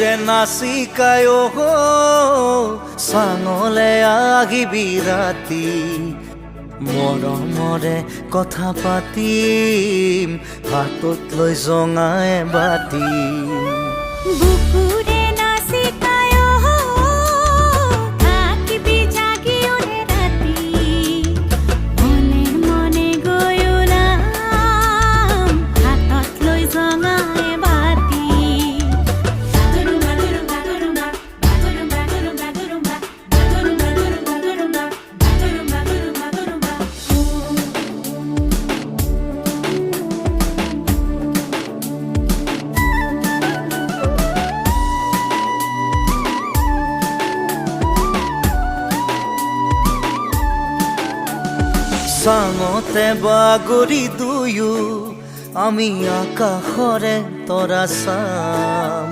বুকুৰে নাচিকায় চাঙলে আহিবি ৰাতি মৰমৰে কথা পাতিম হাতত লৈ জঙাই বাতি বুকুৰে নাচিকায় থাকিবি জাগি ওৰে ৰাতি মনে মনে গৈ ওলাম হাতত লৈ জঙাই বাতি চাঙতে বাগৰি দুয়ো আমি আকাশৰে তৰা চাম